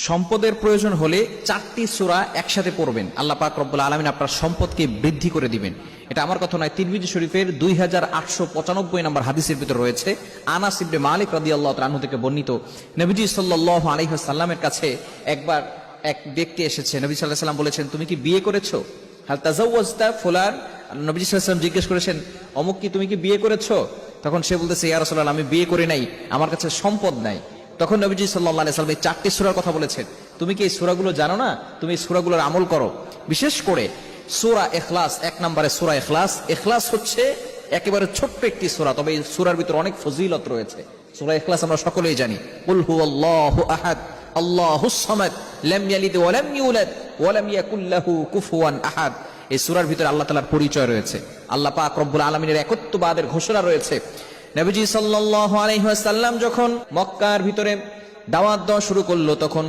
সম্পদের প্রয়োজন হলে 4টি সূরা একসাথে পড়বেন, আল্লাহ পাক রব্বুল আলামিন আপনার সম্পদকে বৃদ্ধি করে দিবেন। এটা আমার কথা নয়, তিরমিজি শরীফের 2895 নম্বর হাদিসের ভিতর রয়েছে। আনাস ইবনে মালিক রাদিয়াল্লাহু তাআলা আনহু থেকে বর্ণিত, নবীজি সাল্লাল্লাহু আলাইহি ওয়াসাল্লামের কাছে একবার এক ব্যক্তি এসেছে। নবী সাল্লাল্লাহু আলাইহি ওয়াসাল্লাম বলেছেন, তুমি কি বিয়ে করেছো? হাল তাজাওয়াজতা ফুলান? নবী সাল্লাল্লাহু আলাইহি ওয়াসাল্লাম জিজ্ঞেস করেছেন, অমুক কি তুমি কি বিয়ে করেছো? তখন সে বলতেছে, ইয়া রাসূলুল্লাহ, আমি বিয়ে করি নাই, আমার কাছে সম্পদ নাই। তখন নবীজি সাল্লাল্লাহু আলাইহি ওয়াসাল্লাম এই 4টি সূরার কথা বলেছেন। তুমি কি এই সূরাগুলো জানো না? তুমি এই সূরাগুলোর আমল করো। বিশেষ করে সূরা ইখলাস, 1 নম্বরে সূরা ইখলাস। ইখলাস হচ্ছে একেবারে ছোট্ট একটি সূরা, তবে এই সূরার ভিতর অনেক ফজিলত রয়েছে। সূরা ইখলাস আমরা সকলেই জানি, কুল হুয়াল্লাহু আহাদ আল্লাহুস সামাদ লাম ইয়ালিদ ওয়া লাম ইউলাদ ওয়া লাম ইয়াকুল লাহু কুফুয়ান আহাদ। এই সূরার ভিতরে আল্লাহ তাআলার পরিচয় রয়েছে, আল্লাহ পাক রব্বুল আলামিনের একত্ববাদের ঘোষণা রয়েছে। নবীজি সাল্লাল্লাহু আলাইহি ওয়াসাল্লাম যখন মক্কার ভিতরে দাওয়াত দেওয়া শুরু করলো, তখন